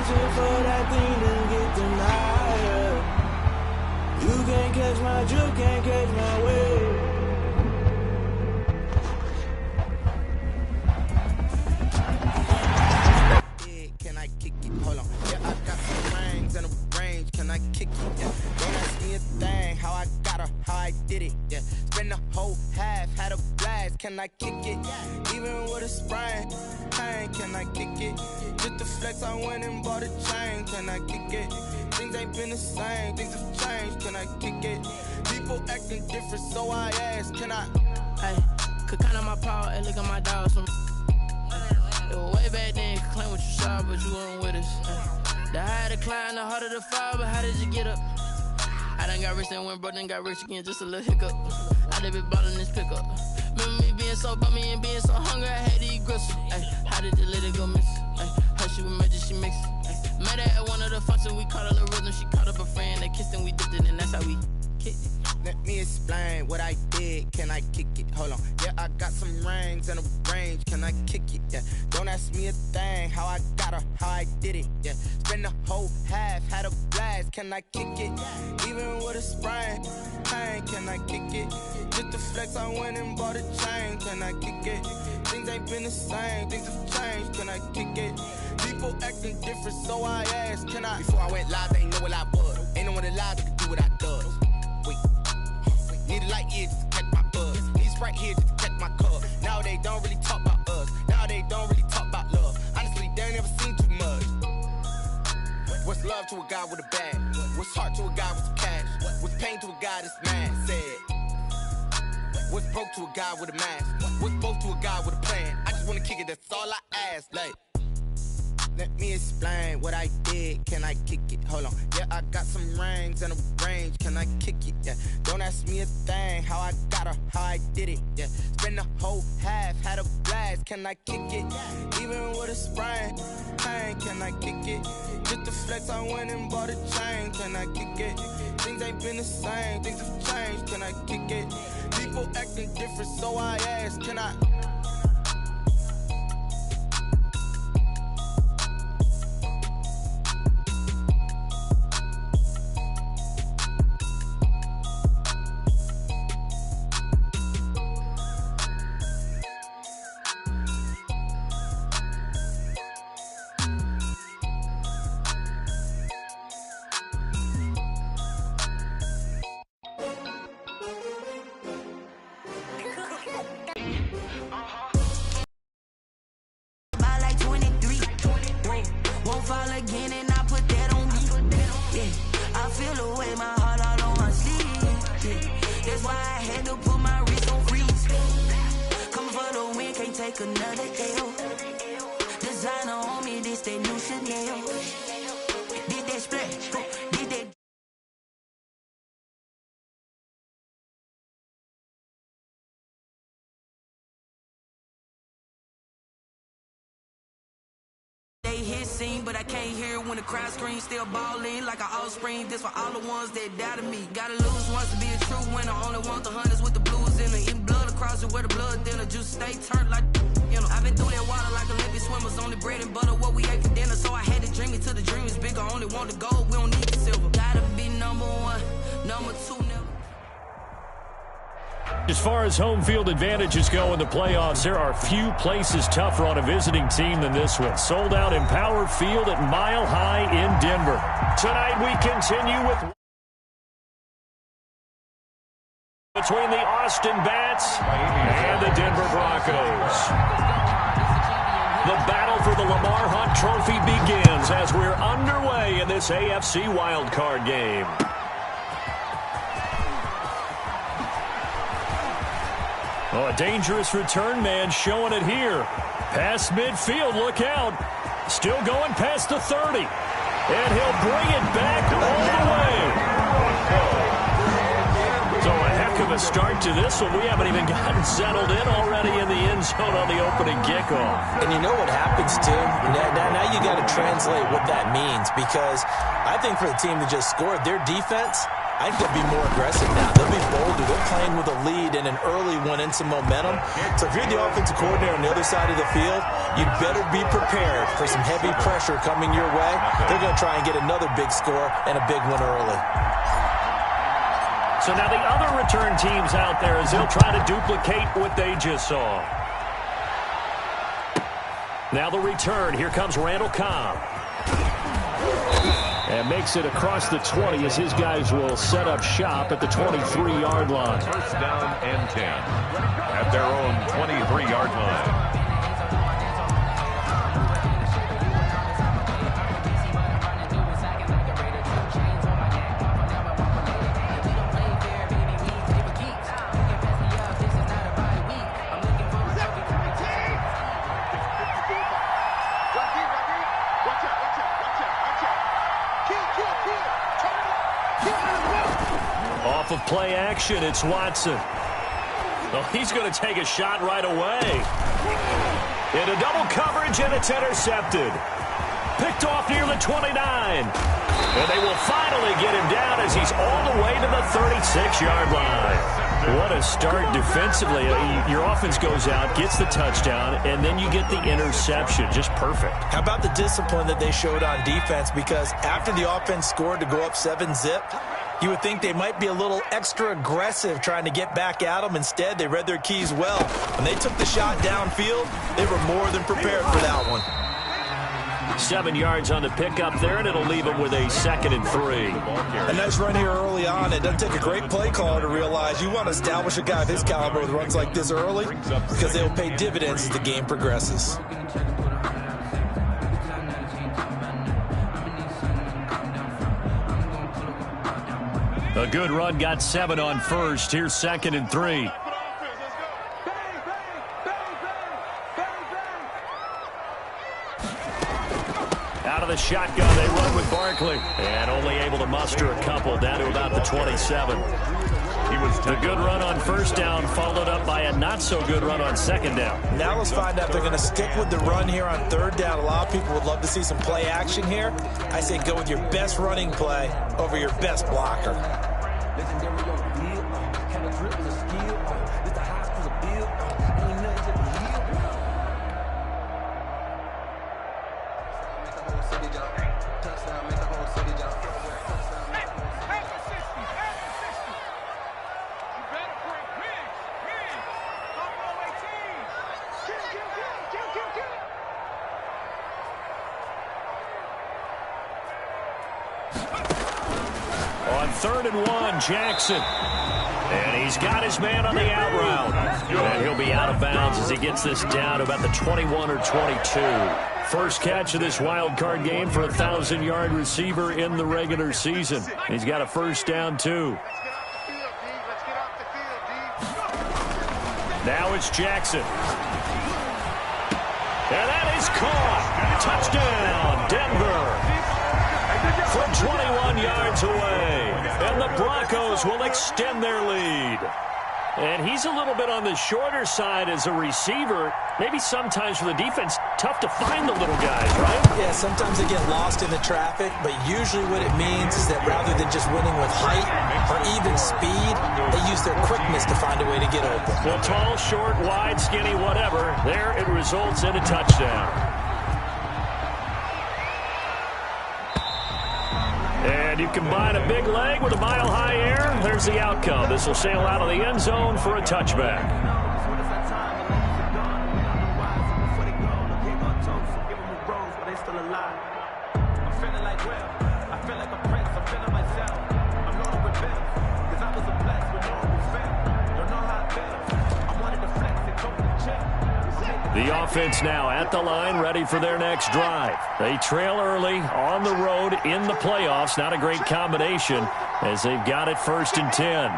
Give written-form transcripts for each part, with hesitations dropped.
searching for that thing to get denied. You can't catch my drift, can't catch my wave. Can I kick it? Hold on. Yeah, I got some rings and a range. Can I kick it? Yeah. Don't ask me a thing. How I got her, how I did it. Yeah. Spend the whole half, had a blast. Can I kick it? Even with a sprain, pain. Can I kick it? Just the flex, I went and bought a chain. Can I kick it? Things ain't been the same. Things have changed. Can I kick it? People acting different, so I ask. Can I? Hey, could count on my power and look at my dogs from. It was way back then, could claim what you saw, but you weren't with us. The higher the climb, the harder the fall, but how did you get up? I done got rich and went broke, then got rich again, just a little hiccup. I done been ballin' this pickup. Remember me being so bummy and being so hungry, I had to eat gristle. Ay, how did you let it go miss? Ay, her she was magic, she mixed. Met her at one of the functions, we caught a little rhythm, she caught up a friend, they kissed and we dipped it, and that's how we kicked it. Let me explain what I did. Can I kick it? Hold on. Yeah, I got some rings and a range. Can I kick it? Yeah. Don't ask me a thing. How I got her, how I did it. Yeah. Spend the whole half, had a blast. Can I kick it? Even with a sprain, pain. Can I kick it? Just the flex, I went and bought a chain. Can I kick it? Things ain't been the same. Things have changed. Can I kick it? People acting different, so I asked. Can I? Before I went live, they ain't know what I was. Ain't no one alive that could do what I does. Wait. Need a light here just to catch my buzz. Need Sprite here just to catch my cup. Now they don't really talk about us. Now they don't really talk about love. Honestly, they ain't never seen too much. What's love to a guy with a bag? What's heart to a guy with some cash? What's pain to a guy that's mad? Said. What's broke to a guy with a mask? What's both to a guy with a plan? I just wanna kick it, that's all I ask. Like. Let me explain what I did. Can I kick it? Hold on. Yeah, I got some rings and a range. Can I kick it? Yeah. Don't ask me a thing. How I got her, how I did it. Yeah. Spend the whole half, had a blast. Can I kick it? Even with a sprain, pain. Can I kick it? Just the flex, I went and bought a chain. Can I kick it? Things ain't been the same. Things have changed. Can I kick it? People acting different, so I ask. Can I? But I can't hear when the crowd screams, still ballin' like an offspring. This for all the ones that doubted me. Gotta lose once to be a true winner. Only want the hunters with the blues in it. Eating blood across it where the blood dinner. Juice stay turned like, you know. I've been through that water like Olympic swimmers. Only bread and butter, what we ate for dinner. So I had to dream it till the dream is bigger. Only want the gold, we don't need the silver. Gotta be number one, number two, never. As far as home field advantages go in the playoffs, there are few places tougher on a visiting team than this one. Sold out Empower Field at Mile High in Denver. Tonight we continue with between the Austin Bats and the Denver Broncos. The battle for the Lamar Hunt Trophy begins as we're underway in this AFC wildcard game. Oh, a dangerous return man showing it here. Past midfield, look out. Still going past the 30. And he'll bring it back all the way. So a heck of a start to this one. We haven't even gotten settled in already in the end zone on the opening kickoff. And you know what happens, too? Now you got to translate what that means, because I think for the team that just scored, their defense, I think they'll be more aggressive now. They'll be bolder. They're playing with a lead and an early one and some momentum. So if you're the offensive coordinator on the other side of the field, you better be prepared for some heavy pressure coming your way. They're going to try and get another big score and a big one early. So now the other return teams out there as they'll try to duplicate what they just saw. Now the return. Here comes Randall Cobb. And makes it across the 20 as his guys will set up shop at the 23-yard line. First down and 10 at their own 23-yard line. Off of play action, it's Watson. Well, he's going to take a shot right away. Into double coverage, and it's intercepted. Picked off near the 29. And they will finally get him down as he's all the way to the 36-yard line. What a start defensively. Your offense goes out, gets the touchdown, and then you get the interception. Just perfect. How about the discipline that they showed on defense? Because after the offense scored to go up 7-zip, you would think they might be a little extra aggressive trying to get back at them. Instead, they read their keys well. When they took the shot downfield, they were more than prepared for that one. 7 yards on the pickup there, and it'll leave them with a 2nd and 3. A nice run here early on. It doesn't take a great play caller to realize you want to establish a guy of his caliber with runs like this early because they'll pay dividends as the game progresses. A good run, got 7 on first. Here's 2nd and 3. Out of the shotgun, they run with Barkley. And only able to muster a couple down to about the 27. The good run on first down, followed up by a not-so-good run on 2nd down. Now let's find out if they're going to stick with the run here on 3rd down. A lot of people would love to see some play action here. I say go with your best running play over your best blocker. On 3rd and 1, Jackson. And he's got his man on the out route. And he'll be out of bounds as he gets this down to about the 21 or 22. First catch of this wild card game for a 1,000-yard receiver in the regular season. He's got a first down, too. Now it's Jackson. And that is caught. Touchdown, Denver. From 21 yards away. And the Broncos will extend their lead. And he's a little bit on the shorter side as a receiver. Maybe sometimes for the defense, tough to find the little guys, right? Yeah, sometimes they get lost in the traffic, but usually what it means is that rather than just winning with height or even speed, they use their quickness to find a way to get open. Well, tall, short, wide, skinny, whatever, there it results in a touchdown. And you combine a big leg with a mile-high air, there's the outcome. This will sail out of the end zone for a touchback. The offense now at the line, ready for their next drive. They trail early on the road in the playoffs. Not a great combination as they've got it 1st and 10.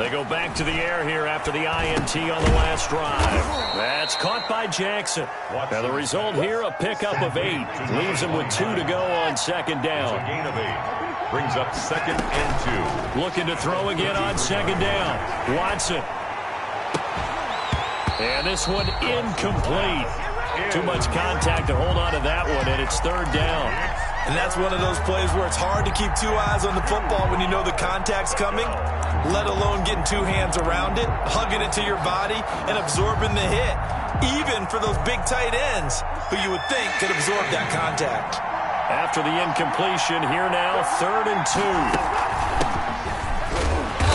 They go back to the air here after the INT on the last drive. That's caught by Jackson. Now the result here, a pickup of 8. Leaves him with 2 to go on second down. A gain of 8. Brings up 2nd and 2. Looking to throw again on second down. Watson. And this one incomplete. Too much contact to hold on to that one, and it's 3rd down. And that's one of those plays where it's hard to keep 2 eyes on the football when you know the contact's coming, let alone getting 2 hands around it, hugging it to your body, and absorbing the hit, even for those big tight ends who you would think could absorb that contact. After the incompletion, here now, 3rd and 2.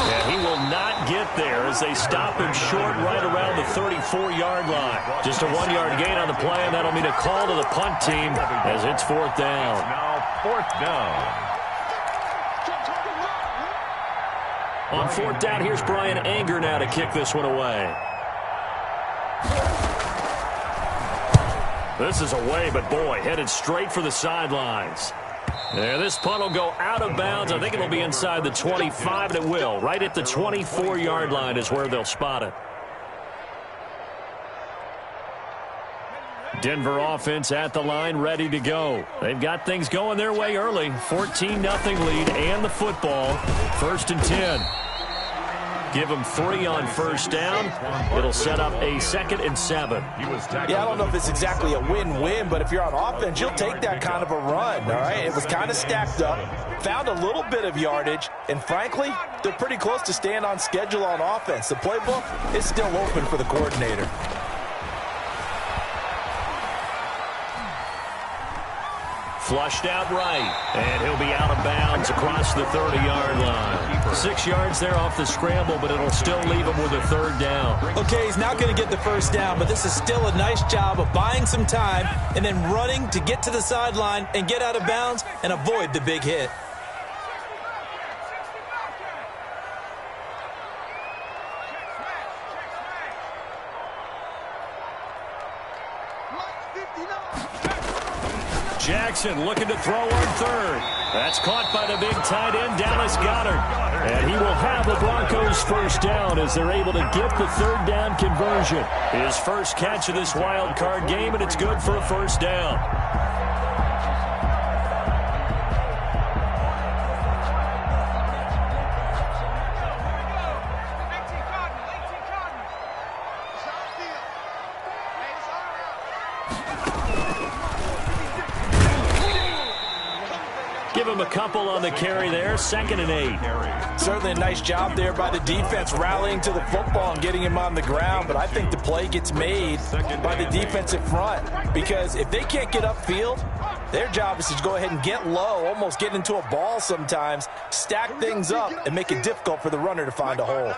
And he will not get there as they stop him short right around the 34-yard line. Just a 1-yard gain on the play, and that'll mean a call to the punt team as it's 4th down. Now 4th down. On 4th down, here's Brian Anger now to kick this one away. This is away, but boy, headed straight for the sidelines. And this punt will go out of bounds. I think it'll be inside the 25, and it will. Right at the 24-yard line is where they'll spot it. Denver offense at the line, ready to go. They've got things going their way early. 14-0 lead and the football. 1st and 10. Give them 3 on 1st down. It'll set up a 2nd and 7. Yeah, I don't know if it's exactly a win-win, but if you're on offense, you'll take that kind of a run, all right? It was kind of stacked up, found a little bit of yardage, and frankly, they're pretty close to staying on schedule on offense. The playbook is still open for the coordinator. Flushed out right, and he'll be out of bounds across the 30-yard line. 6 yards there off the scramble, but it'll still leave him with a 3rd down. Okay, he's not going to get the 1st down, but this is still a nice job of buying some time and then running to get to the sideline and get out of bounds and avoid the big hit. Jackson looking to throw on 3rd. That's caught by the big tight end, Dallas Goedert. And he will have the Broncos 1st down as they're able to get the 3rd down conversion. His first catch of this wild card game, and it's good for a 1st down. Give him a couple on the carry there. 2nd and 8. Certainly a nice job there by the defense rallying to the football and getting him on the ground, but I think the play gets made by the defensive front because if they can't get upfield, their job is to go ahead and get low, almost get into a ball sometimes, stack things up, and make it difficult for the runner to find a hole.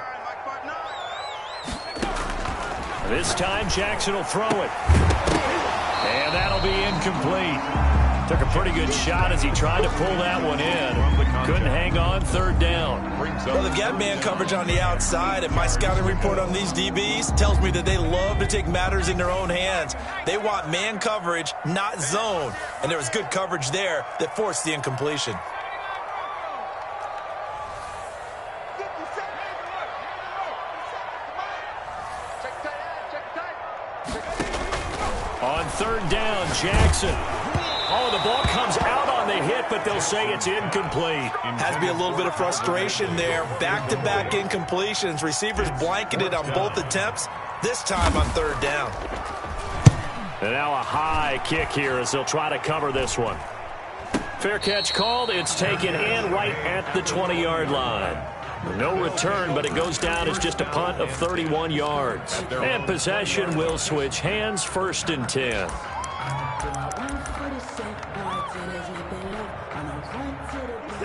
This time Jackson will throw it. And that'll be incomplete. Took a pretty good shot as he tried to pull that one in. Couldn't hang on. 3rd down. Well, they've got man coverage on the outside, and my scouting report on these DBs tells me that they love to take matters in their own hands. They want man coverage, not zone. And there was good coverage there that forced the incompletion. On 3rd down, Jackson. Oh, the ball comes out on the hit, but they'll say it's incomplete. Has to be a little bit of frustration there. Back-to-back incompletions. Receivers blanketed on both attempts, this time on 3rd down. And now a high kick here as they'll try to cover this one. Fair catch called. It's taken in right at the 20-yard line. No return, but it goes down as just a punt of 31 yards. And possession will switch hands. 1st and 10.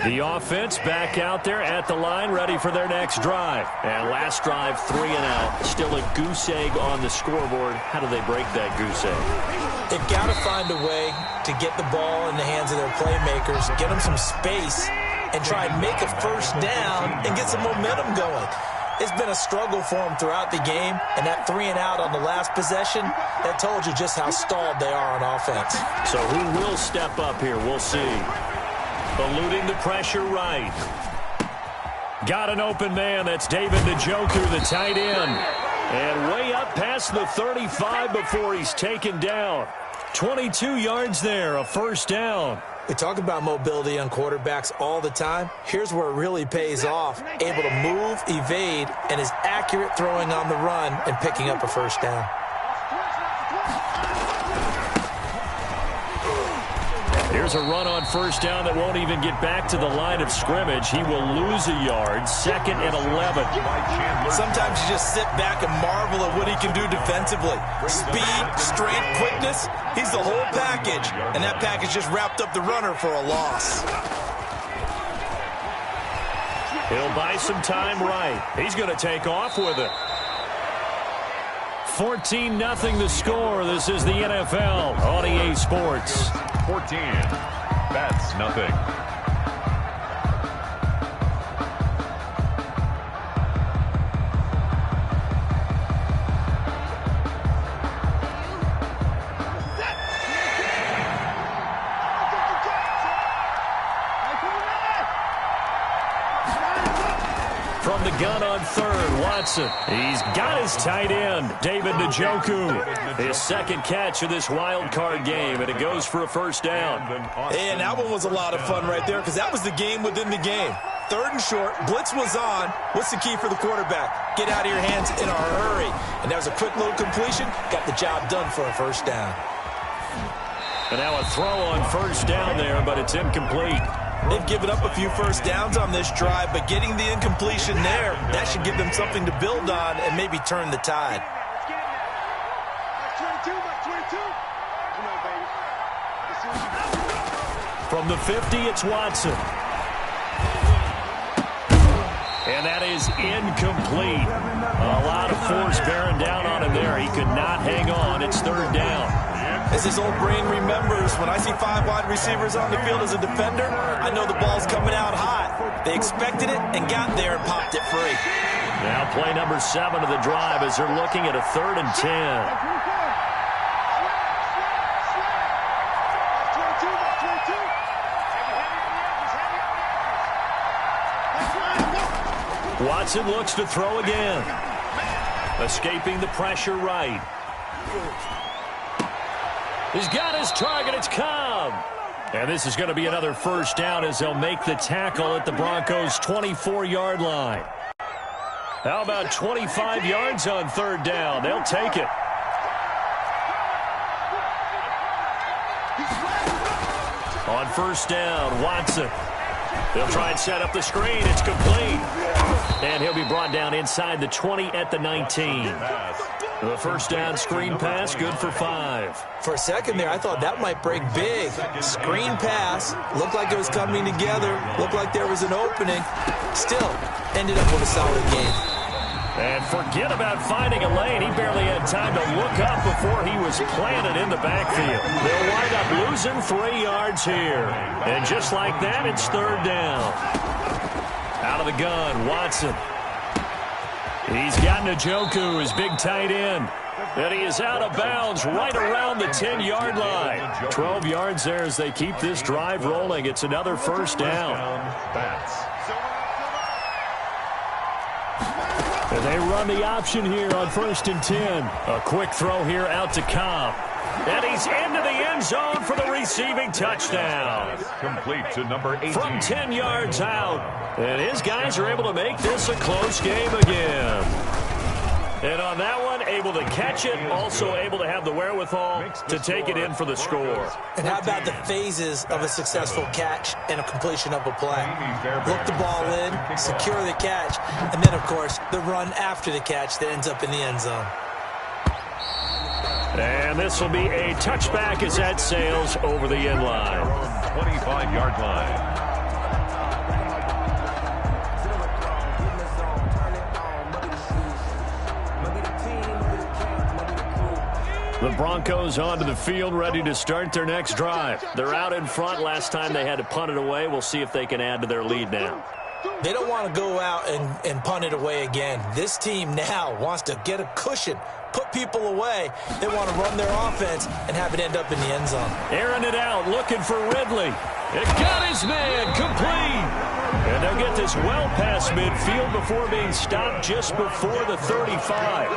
The offense back out there at the line, ready for their next drive. And last drive, 3 and out. Still a goose egg on the scoreboard. How do they break that goose egg? They've got to find a way to get the ball in the hands of their playmakers, get them some space, and try and make a 1st down and get some momentum going. It's been a struggle for them throughout the game, and that 3 and out on the last possession, that told you just how stalled they are on offense. So who will step up here? We'll see. Eluding the pressure right. Got an open man. That's David Njoku, the tight end. And way up past the 35 before he's taken down. 22 yards there, a first down. We talk about mobility on quarterbacks all the time. Here's where it really pays off. Able to move, evade, and is accurate throwing on the run and picking up a first down. Here's a run on first down that won't even get back to the line of scrimmage. He will lose a yard, 2nd and 11. Sometimes you just sit back and marvel at what he can do defensively. Speed, strength, quickness, he's the whole package. And that package just wrapped up the runner for a loss. He'll buy some time right. He's going to take off with it. 14-0 the score. This is the NFL on EA Sports. 14. That's nothing. From the gun on third, Watson. He's got his tight end, David Njoku. His second catch of this wild card game, and it goes for a first down. And that one was a lot of fun right there because that was the game within the game. 3rd and short, blitz was on. What's the key for the quarterback? Get out of your hands in a hurry. And that was a quick little completion. Got the job done for a first down. And now a throw on first down there, but it's incomplete. They've given up a few first downs on this drive, but getting the incompletion there, that should give them something to build on and maybe turn the tide. From the 50, it's Watson. And that is incomplete. A lot of force bearing down on him there. He could not hang on. It's 3rd down. As his old brain remembers, when I see 5 wide receivers on the field as a defender, I know the ball's coming out hot. They expected it and got there and popped it free. Now play number 7 of the drive as they're looking at a 3rd and 10. Watson looks to throw again. Escaping the pressure right. He's got his target. It's Cobb. And this is going to be another first down as they'll make the tackle at the Broncos' 24-yard line. How about 25 yards on 3rd down? They'll take it. On first down, Watson. They'll try and set up the screen. It's complete. And he'll be brought down inside the 20 at the 19. The first down screen pass, good for 5. For a second there, I thought that might break big. Screen pass, looked like it was coming together, looked like there was an opening. Still, ended up with a solid game. And forget about finding a lane. He barely had time to look up before he was planted in the backfield. They'll wind up losing 3 yards here. And just like that, it's 3rd down. Out of the gun, Watson. He's got Njoku, his big tight end. And he is out of bounds right around the 10-yard line. 12 yards there as they keep this drive rolling. It's another first down. And they run the option here on 1st and 10. A quick throw here out to Cobb. And he's into the end zone for the receiving touchdown. Complete to number 18. From 10 yards out. And his guys are able to make this a close game again. And on that one, able to catch it, also able to have the wherewithal to take it in for the score. And how about the phases of a successful catch and a completion of a play? Look the ball in, secure the catch, and then, of course, the run after the catch that ends up in the end zone. And this will be a touchback as that sails over the end line. 25-yard line. The Broncos onto the field, ready to start their next drive. They're out in front. Last time they had to punt it away. We'll see if they can add to their lead now. They don't want to go out and punt it away again. This team now wants to get a cushion, put people away. They want to run their offense and have it end up in the end zone. Airing it out, looking for Ridley. It got his man, complete. And they'll get this well past midfield before being stopped just before the 35.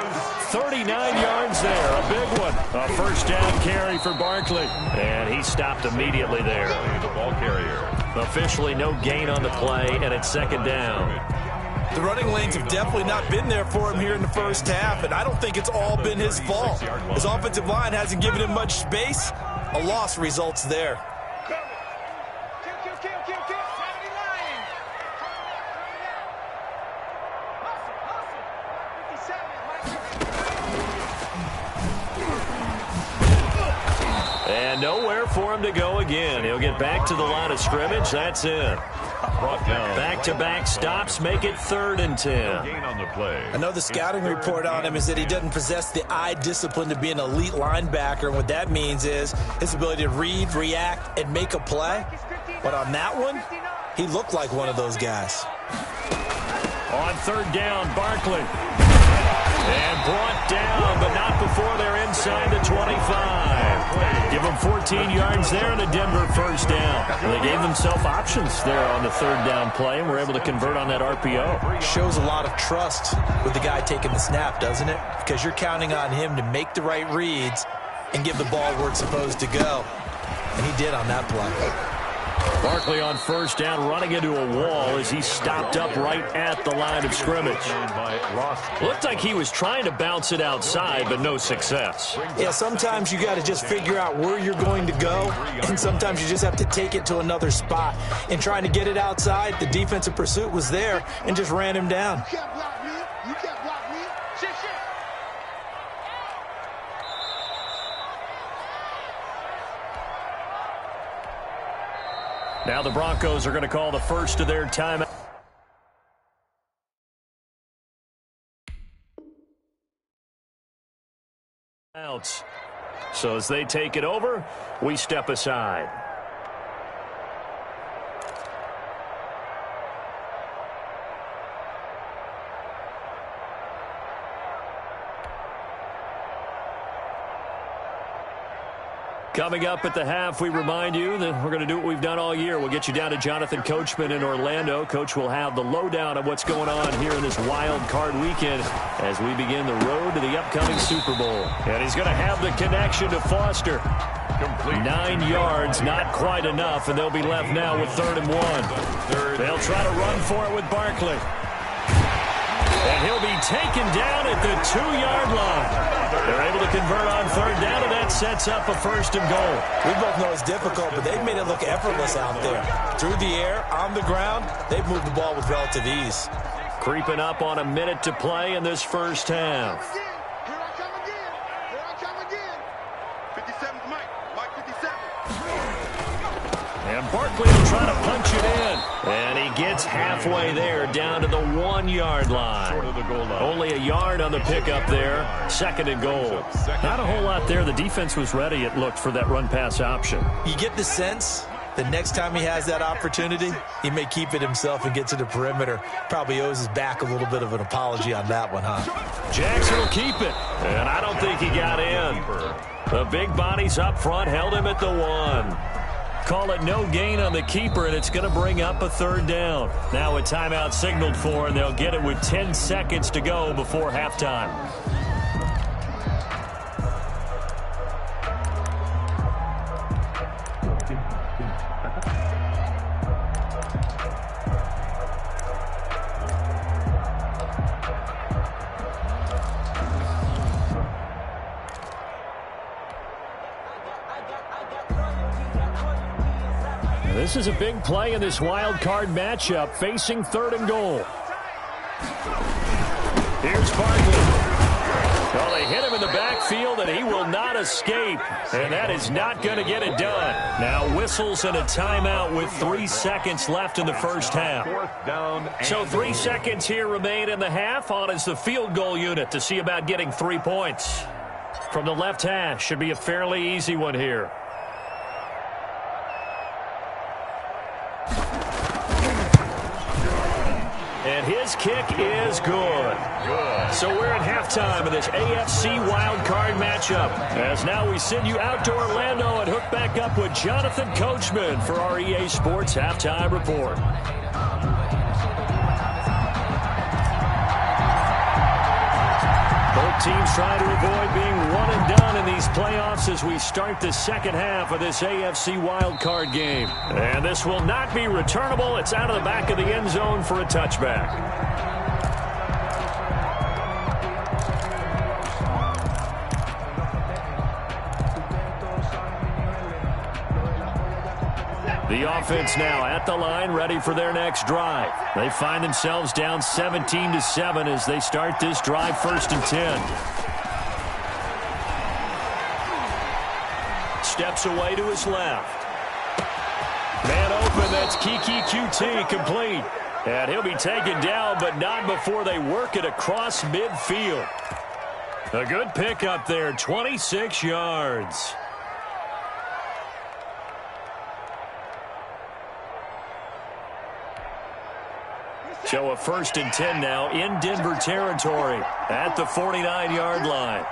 39 yards there, a big one. A first down carry for Barkley. And he stopped immediately there. The ball carrier. Officially no gain on the play, and it's second down. The running lanes have definitely not been there for him here in the first half, and I don't think it's all been his fault. His offensive line hasn't given him much space. A loss results there. And nowhere for him to go again. He'll get back to the line of scrimmage. That's it. Back-to-back stops make it 3rd and 10. Gain on the play. I know the scouting report on him is that he doesn't possess the eye discipline to be an elite linebacker. And what that means is his ability to read, react, and make a play. But on that one, he looked like one of those guys. On 3rd down, Barkley. And brought down, but not before they're inside the 25. Give them 14 yards there and a Denver first down. And they gave themselves options there on the 3rd down play and were able to convert on that RPO. Shows a lot of trust with the guy taking the snap, doesn't it? Because you're counting on him to make the right reads and give the ball where it's supposed to go. And he did on that play. Barkley on 1st down, running into a wall as he stopped up right at the line of scrimmage. Looked like he was trying to bounce it outside, but no success. Yeah, sometimes you got to just figure out where you're going to go, and sometimes you just have to take it to another spot. In trying to get it outside, the defensive pursuit was there and just ran him down. Now the Broncos are going to call the first of their timeouts. So as they take it over, we step aside. Coming up at the half, we remind you that we're going to do what we've done all year. We'll get you down to Jonathan Coachman in Orlando. Coach will have the lowdown of what's going on here in this wild card weekend as we begin the road to the upcoming Super Bowl. And he's going to have the connection to Foster. Complete. 9 yards, not quite enough, and they'll be left now with 3rd and 1. They'll try to run for it with Barkley. And he'll be taken down at the 2-yard line. They're able to convert on 3rd down, and that sets up a 1st and goal. We both know it's difficult, but they've made it look effortless out there. Through the air, on the ground, they've moved the ball with relative ease. Creeping up on a minute to play in this first half. Here I come again. Here I come again. 57's Mike. Mike 57. And Barkley will try to punch it in. And he gets halfway there, down to the 1-yard line. Only a yard on the pickup there. 2nd and goal. Not a whole lot there. The defense was ready, it looked, for that run-pass option. You get the sense the next time he has that opportunity, he may keep it himself and get to the perimeter. Probably owes his back a little bit of an apology on that one, huh? Jackson will keep it. And I don't think he got in. The big bodies up front held him at the 1. Call it no gain on the keeper, and it's going to bring up a 3rd down. Now a timeout signaled for, and they'll get it with 10 seconds to go before halftime. This is a big play in this wild card matchup, facing 3rd and goal. Here's Barkley. Well, they hit him in the backfield, and he will not escape. And that is not going to get it done. Now whistles and a timeout with 3 seconds left in the first half. So 3 seconds here remain in the half. On is the field goal unit to see about getting 3 points. From the left hash, should be a fairly easy one here. And his kick is good. So we're at halftime of this AFC wildcard matchup. As now we send you out to Orlando and hook back up with Jonathan Coachman for our EA Sports Halftime Report. Both teams trying to avoid being one and done in these playoffs as we start the second half of this AFC wildcard game. And this will not be returnable. It's out of the back of the end zone for a touchback. The offense now at the line, ready for their next drive. They find themselves down 17-7 as they start this drive, 1st and 10. Steps away to his left. Man open, that's Kiki QT, complete. And he'll be taken down, but not before they work it across midfield. A good pickup there, 26 yards. So a 1st and 10 now in Denver territory at the 49-yard line.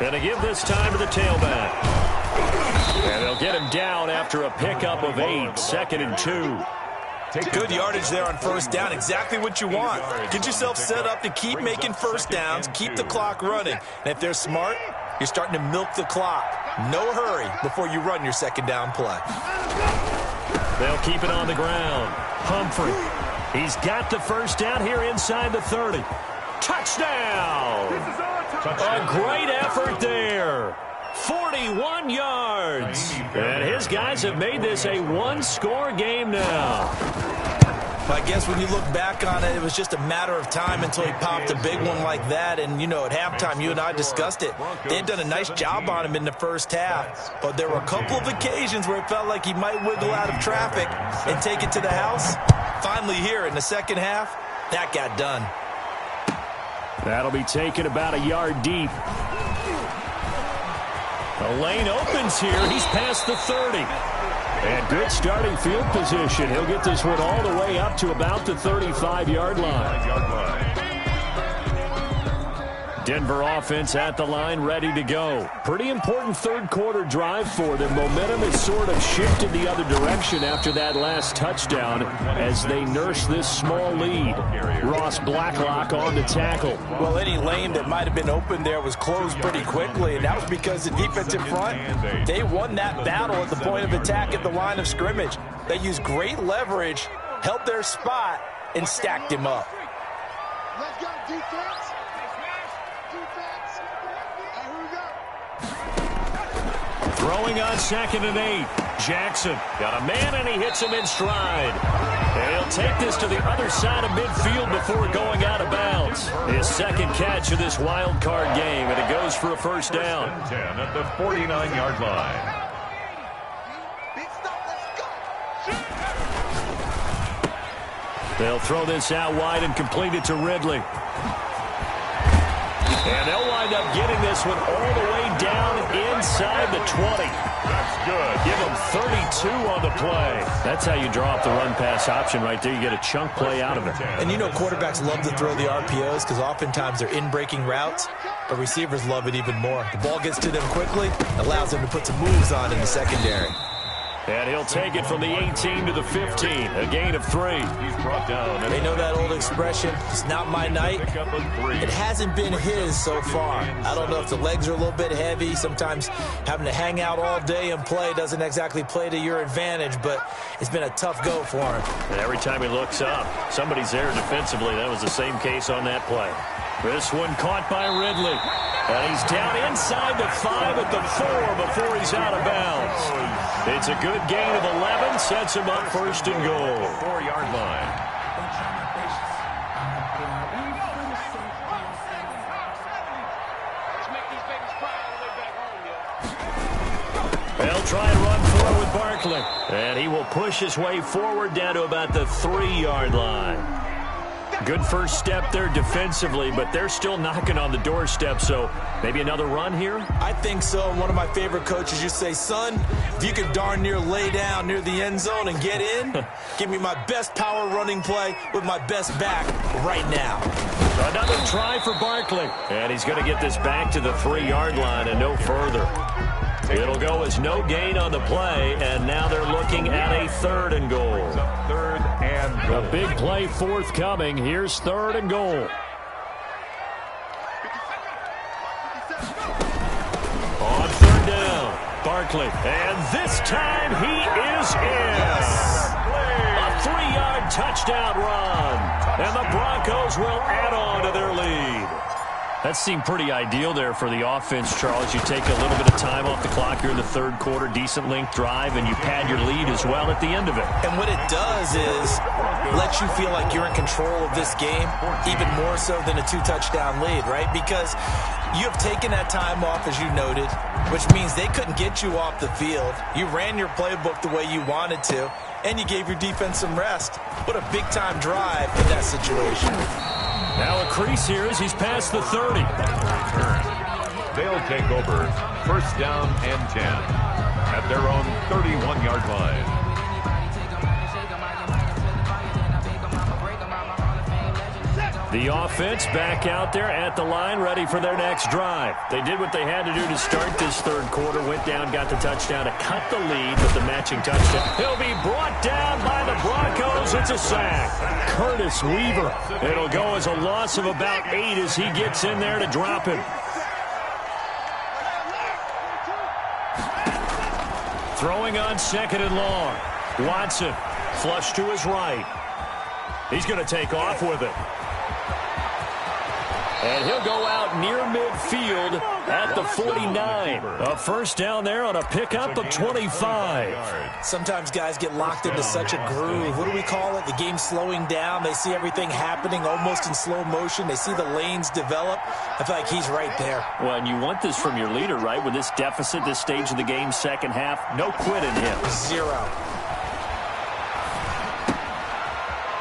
And a give this time to the tailback. And they'll get him down after a pickup of 8, 2nd and 2. Good yardage there on 1st down. Exactly what you want. Get yourself set up to keep making 1st downs, keep the clock running. And if they're smart, you're starting to milk the clock. No hurry before you run your 2nd down play. They'll keep it on the ground. Humphrey. He's got the 1st down here inside the 30. Touchdown! A great effort there. 41 yards. And his guys have made this a one-score game now. I guess when you look back on it, it was just a matter of time until he popped a big one like that. And, you know, at halftime, you and I discussed it. They had done a nice job on him in the 1st half. But there were a couple of occasions where it felt like he might wiggle out of traffic and take it to the house. Finally here in the 2nd half, that got done. That'll be taken about a yard deep. The lane opens here. He's past the 30. And good starting field position. He'll get this one all the way up to about the 35-yard line. Denver offense at the line, ready to go. Pretty important 3rd quarter drive for them. Momentum has sort of shifted the other direction after that last touchdown as they nurse this small lead. Ross Blacklock on the tackle. Well, any lane that might have been open there was closed pretty quickly, and that was because the defensive front, they won that battle at the point of attack at the line of scrimmage. They used great leverage, held their spot, and stacked him up. Let's go, defense. Throwing on 2nd and 8. Jackson got a man, and he hits him in stride. And he'll take this to the other side of midfield before going out of bounds. His 2nd catch of this wild card game, and it goes for a 1st down. 10 at the 49-yard line. They'll throw this out wide and complete it to Ridley. And they'll wind up getting this one all the way down inside the 20. That's good. Give them 32 on the play. That's how you draw up the run-pass option right there. You get a chunk play out of it. And you know quarterbacks love to throw the RPOs because oftentimes they're in-breaking routes, but receivers love it even more. The ball gets to them quickly, allows them to put some moves on in the secondary. And he'll take it from the 18 to the 15, a gain of 3. He's brought down. They know that old expression, it's not my night. It hasn't been his so far. I don't know if the legs are a little bit heavy. Sometimes having to hang out all day and play doesn't exactly play to your advantage, but it's been a tough go for him. And every time he looks up, somebody's there defensively. That was the same case on that play. This one caught by Ridley. And he's down inside the 5 at the 4 before he's out of bounds. It's a good gain of 11, sets him up 1st and goal. 4-yard line. They'll try and run forward with Barkley. And he will push his way forward down to about the 3-yard line. Good first step there defensively, but they're still knocking on the doorstep, so maybe another run here? I think so. One of my favorite coaches used to say, son, if you could darn near lay down near the end zone and get in, give me my best power running play with my best back right now. Another try for Barkley, and he's going to get this back to the 3-yard line and no further. It'll go as no gain on the play, and now they're looking at a 3rd and goal. Third and goal. A big play forthcoming. Here's 3rd and goal. On 3rd down, Barkley, and this time he is in. A 3-yard touchdown run, and the Broncos will add on to their lead. That seemed pretty ideal there for the offense, Charles. You take a little bit of time off the clock here in the 3rd quarter, decent length drive, and you pad your lead as well at the end of it. And what it does is let you feel like you're in control of this game, even more so than a 2-touchdown lead, right? Because you have taken that time off, as you noted, which means they couldn't get you off the field. You ran your playbook the way you wanted to, and you gave your defense some rest. What a big-time drive in that situation. Now a crease here as he's past the 30. They'll take over 1st down and 10 at their own 31-yard line. The offense back out there at the line, ready for their next drive. They did what they had to do to start this 3rd quarter, went down, got the touchdown to cut the lead with the matching touchdown. He'll be brought down by the Broncos. It's a sack. Curtis Weaver. It'll go as a loss of about 8 as he gets in there to drop him. Throwing on 2nd and long. Watson, flush to his right. He's going to take off with it. And he'll go out near midfield at the 49. A 1st down there on a pickup of 25. Sometimes guys get locked into such a groove. What do we call it? The game's slowing down. They see everything happening almost in slow motion. They see the lanes develop. I feel like he's right there. Well, and you want this from your leader, right? With this deficit, this stage of the game, 2nd half, no quit in him. 0.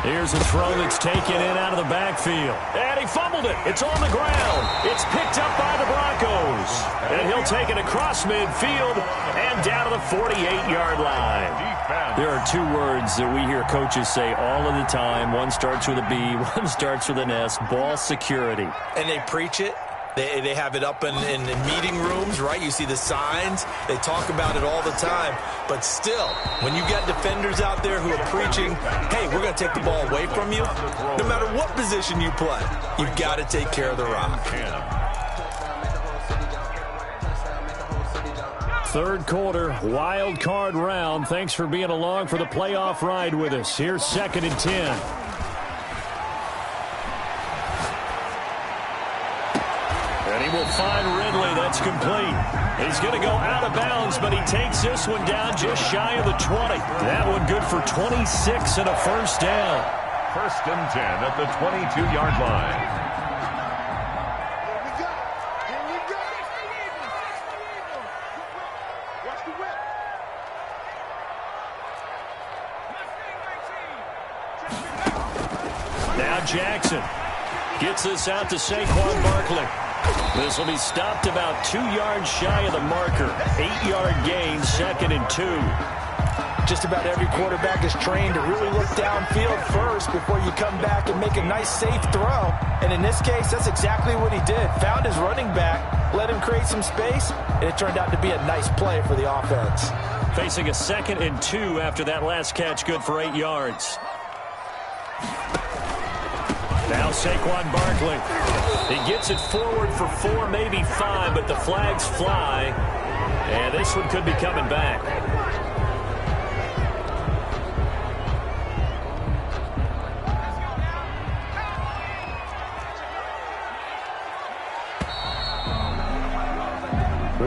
Here's a throw that's taken in out of the backfield. And he fumbled it. It's on the ground. It's picked up by the Broncos. And he'll take it across midfield and down to the 48-yard line. There are 2 words that we hear coaches say all of the time. One starts with a B, one starts with an S, ball security. And they preach it. They have it up in meeting rooms, right? You see the signs. They talk about it all the time. But still, when you got defenders out there who are preaching, hey, we're going to take the ball away from you, no matter what position you play, you've got to take care of the rock. 3rd quarter, wild card round. Thanks for being along for the playoff ride with us. Here's 2nd and 10. And he will find Ridley. That's complete. He's going to go out of bounds, but he takes this one down just shy of the 20. That one good for 26 and a 1st down. 1st and 10 at the 22-yard line. Now Jackson gets this out to Saquon Barkley. This will be stopped about 2 yards shy of the marker. 8-yard gain, 2nd and 2. Just about every quarterback is trained to really look downfield first before you come back and make a nice, safe throw. And in this case, that's exactly what he did. Found his running back, let him create some space, and it turned out to be a nice play for the offense. Facing a 2nd and 2 after that last catch, good for 8 yards. Now Saquon Barkley. He gets it forward for 4, maybe 5, but the flags fly. And this one could be coming back.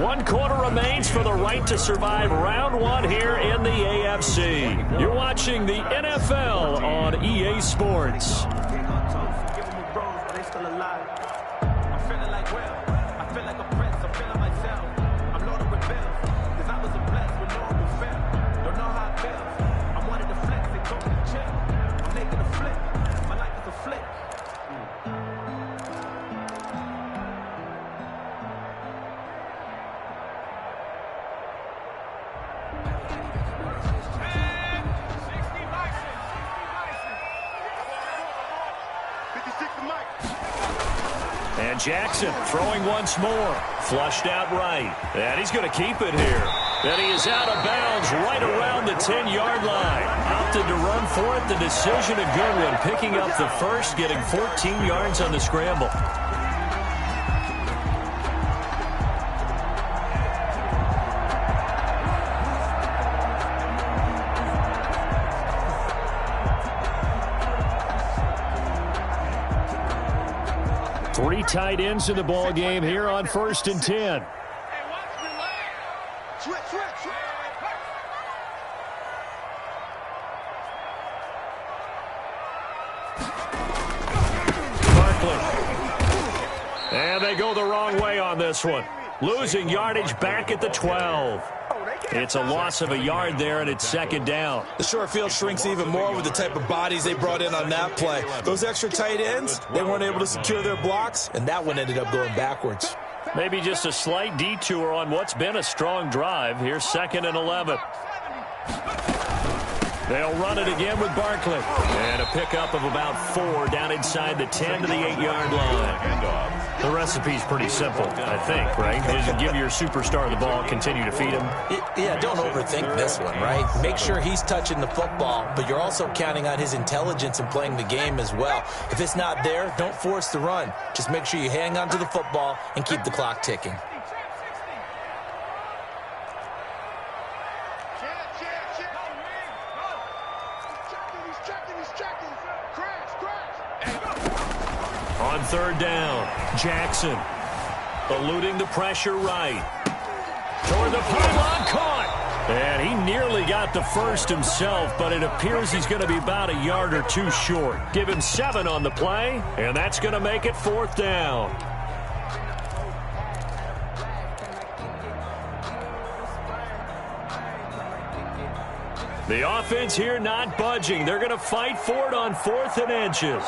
One quarter remains for the right to survive round 1 here in the AFC. You're watching the NFL on EA Sports. Jackson throwing once more. Flushed out right. And he's going to keep it here. And he is out of bounds right around the 10-yard line. Opted to run for it. The decision a good one. Picking up the first, getting 14 yards on the scramble. Three tight ends in the ball game here on 1st and 10. Barkley. And they go the wrong way on this one. Losing yardage back at the 12. It's a loss of a yard there, and it's 2nd down. The short field shrinks even more with the type of bodies they brought in on that play. Those extra tight ends, they weren't able to secure their blocks, and that one ended up going backwards. Maybe just a slight detour on what's been a strong drive. Here's 2nd and 11. They'll run it again with Barkley. And a pickup of about 4 down inside the 10 to the 8-yard line. The recipe's pretty simple, I think, right? Just give your superstar the ball, continue to feed him. Yeah, don't overthink this one, right? Make sure he's touching the football, but you're also counting on his intelligence in playing the game as well. If it's not there, don't force the run. Just make sure you hang on to the football and keep the clock ticking. On 3rd down, Jackson eluding the pressure right. Toward the pylon, caught. And he nearly got the first himself, but it appears he's going to be about a yard or 2 short. Give him 7 on the play, and that's going to make it 4th down. The offense here not budging. They're going to fight for it on 4th and inches.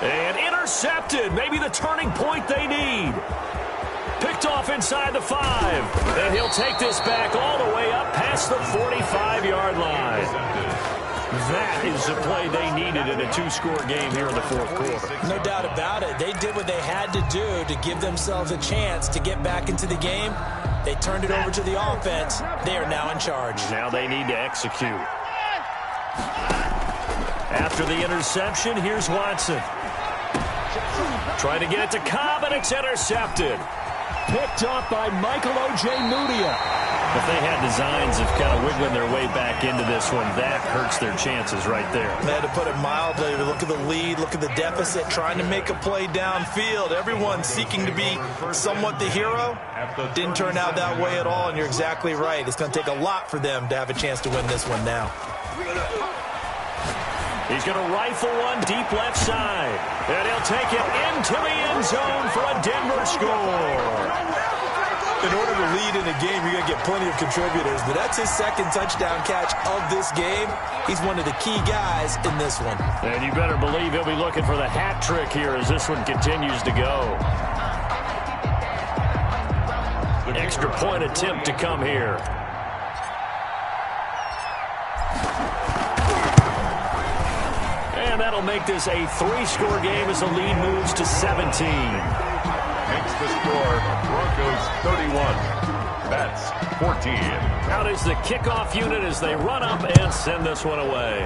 And intercepted. Maybe the turning point they need. Picked off inside the 5. And he'll take this back all the way up past the 45-yard line. That is the play they needed in a 2-score game here in the 4th quarter. No doubt about it. They did what they had to do to give themselves a chance to get back into the game. They turned it over to the offense. They are now in charge. Now they need to execute. After the interception, here's Watson. Trying to get it to Cobb, and it's intercepted. Picked off by Michael Ojemudia. If they had designs of kind of wiggling their way back into this one, that hurts their chances right there. They had to put it mildly. Look at the lead, look at the deficit, trying to make a play downfield. Everyone seeking to be somewhat the hero. Didn't turn out that way at all, and you're exactly right. It's going to take a lot for them to have a chance to win this one now. He's going to rifle one deep left side. And he'll take it into the end zone for a Denver score. In order to lead in a game, you're going to get plenty of contributors. But that's his 2nd touchdown catch of this game. He's one of the key guys in this one. And you better believe he'll be looking for the hat trick here as this one continues to go. Extra point attempt to come here. And that'll make this a 3-score game as the lead moves to 17. Makes the score Broncos 31, Bats 14. Out is the kickoff unit as they run up and send this one away.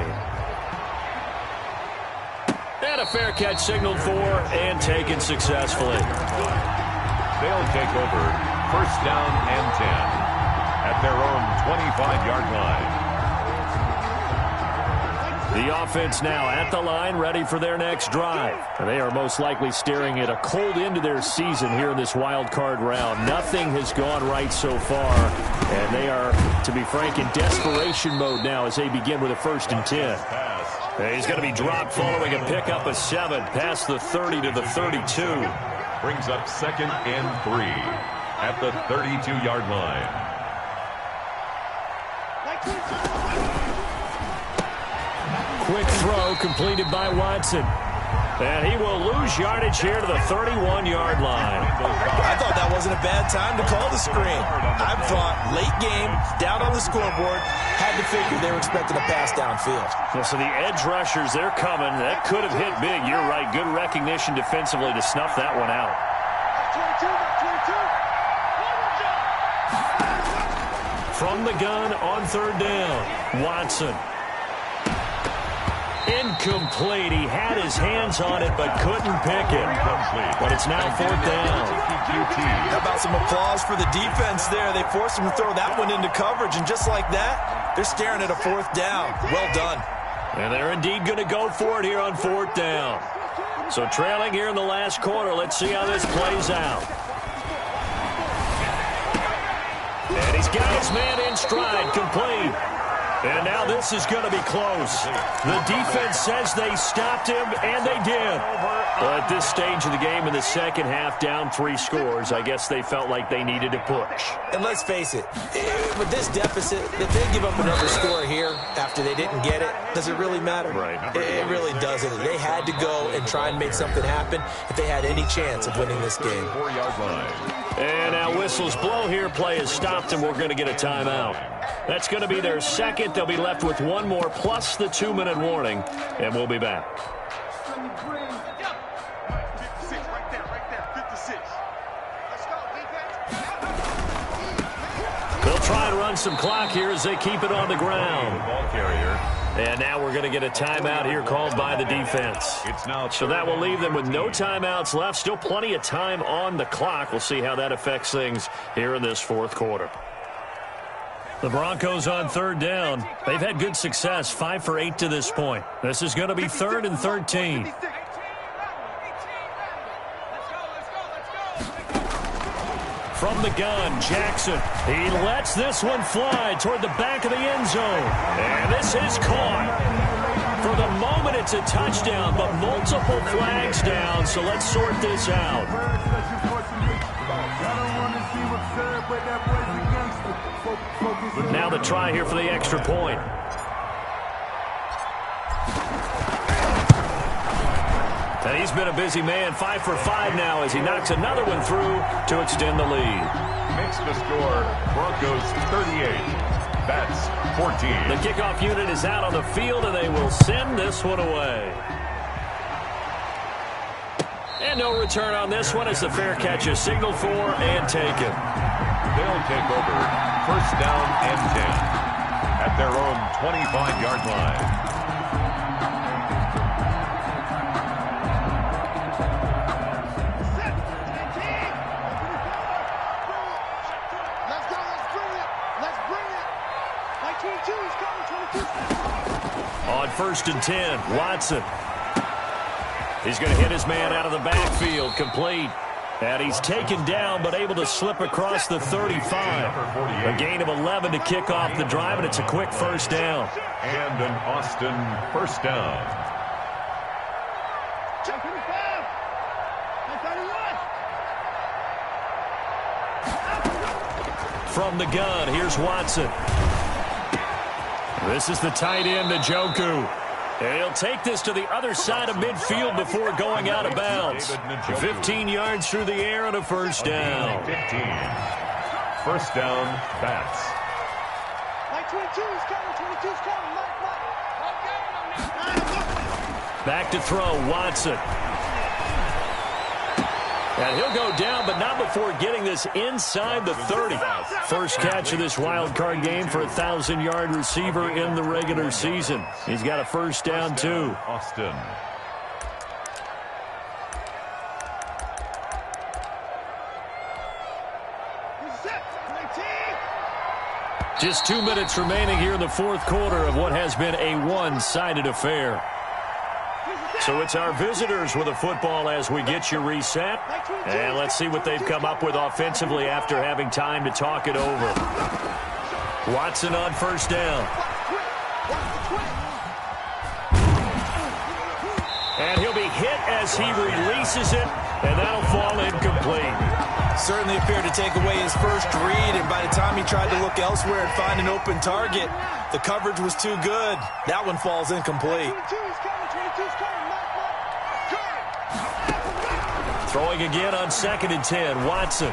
And a fair catch signaled for and taken successfully. They'll take over 1st down and 10 at their own 25-yard line. The offense now at the line, ready for their next drive. And they are most likely staring at a cold end to their season here in this wild card round. Nothing has gone right so far, and they are, to be frank, in desperation mode now as they begin with a 1st and 10. And he's going to be dropped following a pickup of 7 past the 30 to the 32. Brings up 2nd and 3 at the 32-yard line. Quick throw completed by Watson. And he will lose yardage here to the 31-yard line. I thought that wasn't a bad time to call the screen. I thought late game, down on the scoreboard, had to figure they were expecting a pass downfield. Well, so the edge rushers, they're coming. That could have hit big. You're right. Good recognition defensively to snuff that one out. From the gun on third down, Watson. Incomplete. He had his hands on it but couldn't pick it. But it's now fourth down. How about some applause for the defense there? They forced him to throw that one into coverage, and just like that, they're staring at a fourth down. Well done. And they're indeed going to go for it here on fourth down. So trailing here in the last quarter. Let's see how this plays out. And he's got his man in stride, complete. And now this is going to be close. The defense says they stopped him, and they did. Well, at this stage of the game in the second half, down 3 scores, I guess they felt like they needed to push. And let's face it, with this deficit, if they give up another score here after they didn't get it, does it really matter? Right. It really doesn't. They had to go and try and make something happen if they had any chance of winning this game. 4-yard line. And now whistles blow here. Play is stopped, and we're going to get a timeout. That's going to be their second. They'll be left with one more plus the 2-minute warning, and we'll be back. 56, right there, 56. Let's go, defense. They'll try and run some clock here as they keep it on the ground. Ball carrier. And now we're going to get a timeout here called by the defense. It's now So that will leave them with no timeouts left. Still plenty of time on the clock. We'll see how that affects things here in this fourth quarter. The Broncos on third down. They've had good success, 5 for 8 to this point. This is going to be 3rd and 13. From the gun, Jackson. He lets this one fly toward the back of the end zone. And this is caught. For the moment, it's a touchdown, but multiple flags down, so let's sort this out. Now the try here for the extra point. And he's been a busy man, 5 for 5 now as he knocks another one through to extend the lead. Makes the score Broncos 38, Bats 14. The kickoff unit is out on the field, and they will send this one away. And no return on this one as the fair catch is signaled for and taken. They'll take over 1st down and 10 at their own 25-yard line. On 1st and 10, Watson. He's going to hit his man out of the backfield, complete. And he's taken down, but able to slip across the 35. A gain of 11 to kick off the drive, and it's a quick 1st down. And an Austin 1st down. From the gun, here's Watson. This is the tight end, Njoku. And he'll take this to the other side of midfield before going out of bounds. 15 yards through the air and a 1st down. 15. 1st down, Bats. Back to throw, Watson. And he'll go down, but not before getting this inside the 30. First catch of this wild card game for a 1,000-yard receiver in the regular season. He's got a 1st down, too. Austin. Just 2 minutes remaining here in the fourth quarter of what has been a one-sided affair. So it's our visitors with a football as we get you reset. And let's see what they've come up with offensively after having time to talk it over. Watson on 1st down. And he'll be hit as he releases it, and that'll fall incomplete. Certainly appeared to take away his first read, and by the time he tried to look elsewhere and find an open target, the coverage was too good. That one falls incomplete. Throwing again on 2nd and 10. Watson.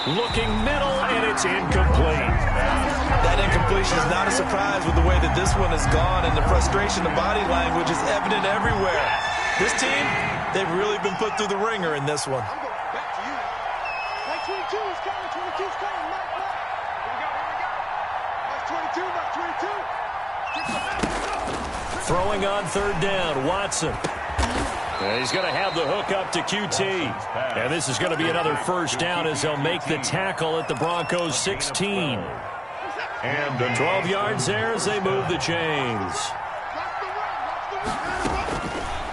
Looking middle, and it's incomplete. That incompletion is not a surprise with the way that this one has gone, and the frustration, the body language is evident everywhere. This team, they've really been put through the ringer in this one. I'm going back to you. Mike 22 is coming. 22 is coming. Mike, Mike. Here we go. Here we go. That's 22. That's 22. Throwing on 3rd down. Watson. And he's going to have the hook up to QT. And this is going to be another 1st down as they'll make the tackle at the Broncos 16. And 12 yards there as they move the chains.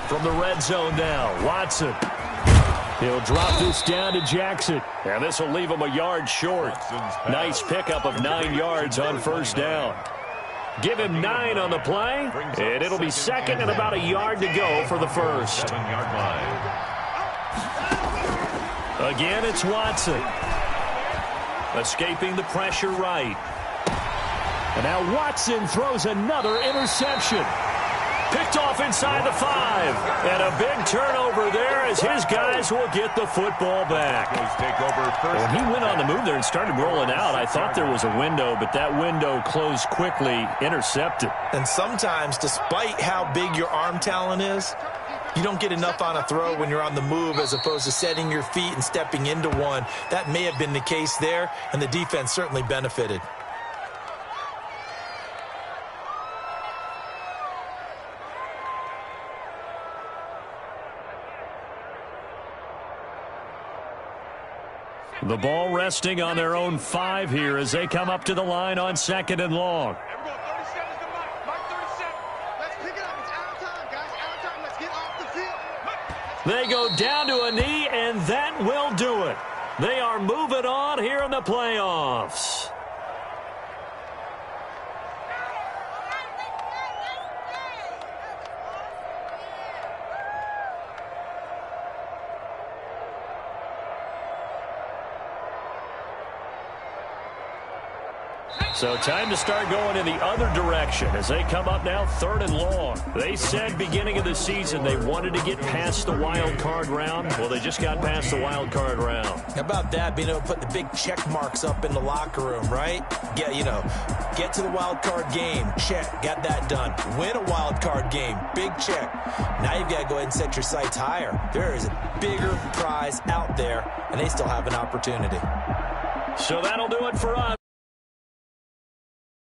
From the red zone now, Watson. He'll drop this down to Jackson. And this will leave him a yard short. Nice pickup of 9 yards on 1st down. Give him 9 on the play, and it'll be 2nd and about a yard to go for the 1st. 7-yard line. Again, it's Watson. Escaping the pressure right. And now Watson throws another interception. Picked off inside the 5. And a big turnover there as his guys will get the football back. When he went on the move there and started rolling out, I thought there was a window, but that window closed quickly, intercepted. And sometimes, despite how big your arm talent is, you don't get enough on a throw when you're on the move as opposed to setting your feet and stepping into one. That may have been the case there, and the defense certainly benefited. The ball resting on their own 5 here as they come up to the line on 2nd and long. Everyone, 37 is the Mike. Mike 37. Let's pick it up. It's out of time, guys. Out of time. Let's get off the field. They go down to a knee, and that will do it. They are moving on here in the playoffs. So time to start going in the other direction as they come up now 3rd and long. They said beginning of the season they wanted to get past the wild card round. Well, they just got past the wild card round. How about that, being able to put the big check marks up in the locker room, right? Get to the wild card game. Check. Got that done. Win a wild card game. Big check. Now you've got to go ahead and set your sights higher. There is a bigger prize out there, and they still have an opportunity. So that'll do it for us.